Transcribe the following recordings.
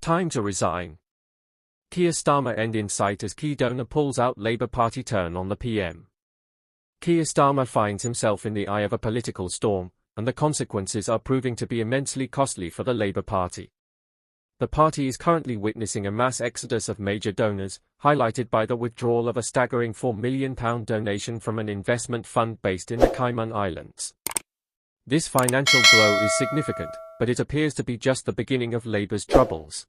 Time to resign. Kier Starmer end in sight as key donor pulls out Labour Party turn on the PM. Kier Starmer finds himself in the eye of a political storm, and the consequences are proving to be immensely costly for the Labour Party. The party is currently witnessing a mass exodus of major donors, highlighted by the withdrawal of a staggering £4 million donation from an investment fund based in the Cayman Islands. This financial blow is significant, but it appears to be just the beginning of Labour's troubles.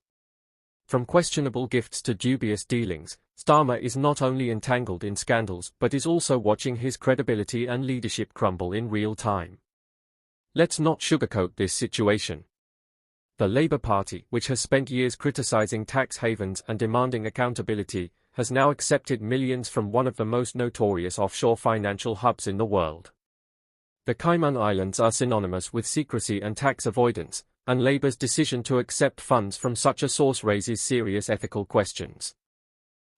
From questionable gifts to dubious dealings, Starmer is not only entangled in scandals but is also watching his credibility and leadership crumble in real time. Let's not sugarcoat this situation. The Labour Party, which has spent years criticising tax havens and demanding accountability, has now accepted millions from one of the most notorious offshore financial hubs in the world. The Cayman Islands are synonymous with secrecy and tax avoidance, and Labour's decision to accept funds from such a source raises serious ethical questions.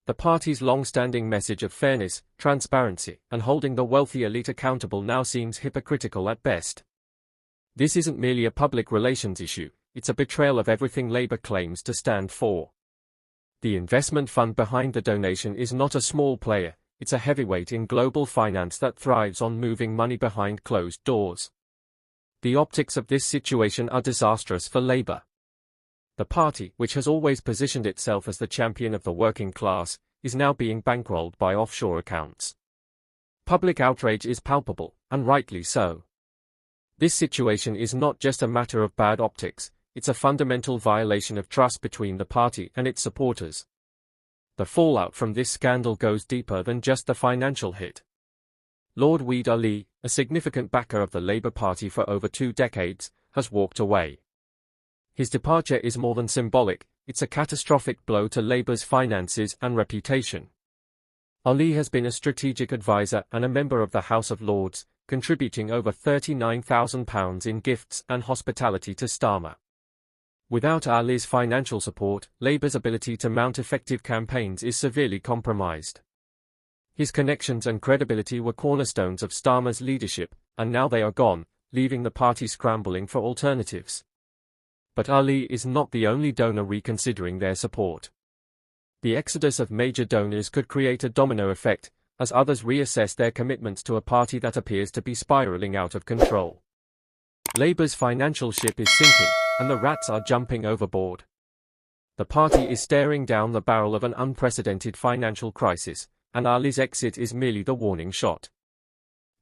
The party's long-standing message of fairness, transparency, and holding the wealthy elite accountable now seems hypocritical at best. This isn't merely a public relations issue, it's a betrayal of everything Labour claims to stand for. The investment fund behind the donation is not a small player, it's a heavyweight in global finance that thrives on moving money behind closed doors. The optics of this situation are disastrous for Labour. The party, which has always positioned itself as the champion of the working class, is now being bankrolled by offshore accounts. Public outrage is palpable, and rightly so. This situation is not just a matter of bad optics, it's a fundamental violation of trust between the party and its supporters. The fallout from this scandal goes deeper than just the financial hit. Lord Weed Ali, a significant backer of the Labour Party for over 2 decades, has walked away. His departure is more than symbolic, it's a catastrophic blow to Labour's finances and reputation. Ali has been a strategic advisor and a member of the House of Lords, contributing over £39,000 in gifts and hospitality to Starmer. Without Ali's financial support, Labour's ability to mount effective campaigns is severely compromised. His connections and credibility were cornerstones of Starmer's leadership, and now they are gone, leaving the party scrambling for alternatives. But Ali is not the only donor reconsidering their support. The exodus of major donors could create a domino effect, as others reassess their commitments to a party that appears to be spiralling out of control. Labour's financial ship is sinking, and the rats are jumping overboard. The party is staring down the barrel of an unprecedented financial crisis, and Ali's exit is merely the warning shot.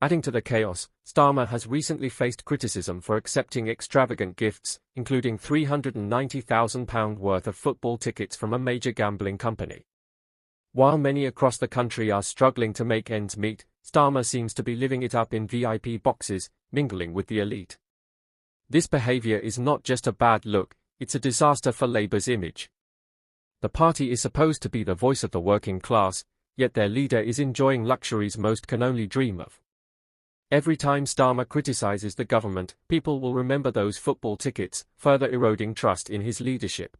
Adding to the chaos, Starmer has recently faced criticism for accepting extravagant gifts, including £390,000 worth of football tickets from a major gambling company. While many across the country are struggling to make ends meet, Starmer seems to be living it up in VIP boxes, mingling with the elite. This behaviour is not just a bad look, it's a disaster for Labour's image. The party is supposed to be the voice of the working class, yet their leader is enjoying luxuries most can only dream of. Every time Starmer criticises the government, people will remember those football tickets, further eroding trust in his leadership.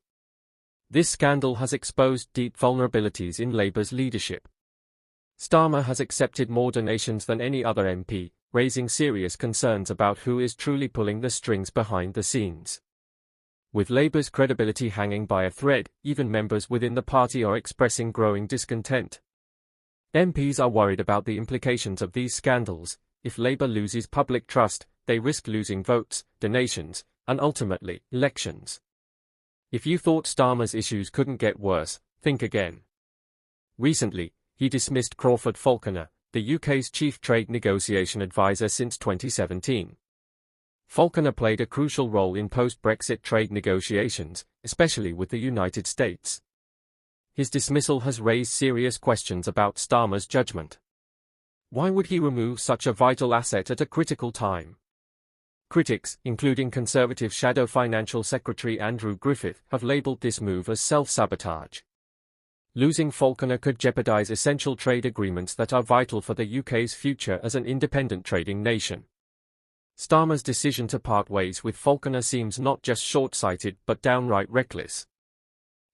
This scandal has exposed deep vulnerabilities in Labour's leadership. Starmer has accepted more donations than any other MP, raising serious concerns about who is truly pulling the strings behind the scenes. With Labour's credibility hanging by a thread, even members within the party are expressing growing discontent. MPs are worried about the implications of these scandals. If Labour loses public trust, they risk losing votes, donations, and ultimately, elections. If you thought Starmer's issues couldn't get worse, think again. Recently, he dismissed Crawford Falconer, the UK's chief trade negotiation advisor since 2017. Falconer played a crucial role in post-Brexit trade negotiations, especially with the United States. His dismissal has raised serious questions about Starmer's judgment. Why would he remove such a vital asset at a critical time? Critics, including Conservative Shadow Financial Secretary Andrew Griffith, have labelled this move as self-sabotage. Losing Falconer could jeopardise essential trade agreements that are vital for the UK's future as an independent trading nation. Starmer's decision to part ways with Falconer seems not just short-sighted but downright reckless.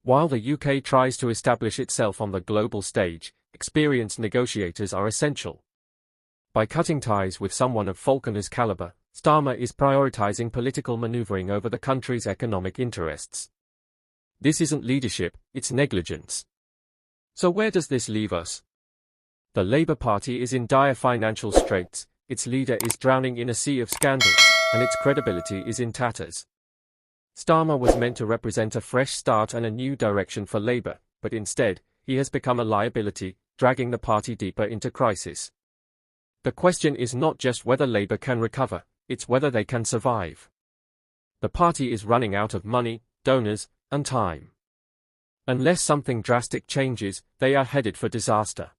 While the UK tries to establish itself on the global stage, experienced negotiators are essential. By cutting ties with someone of Falconer's calibre, Starmer is prioritising political manoeuvring over the country's economic interests. This isn't leadership, it's negligence. So where does this leave us? The Labour Party is in dire financial straits, its leader is drowning in a sea of scandals, and its credibility is in tatters. Starmer was meant to represent a fresh start and a new direction for Labour, but instead, he has become a liability, dragging the party deeper into crisis. The question is not just whether Labour can recover, it's whether they can survive. The party is running out of money, donors, and time. Unless something drastic changes, they are headed for disaster.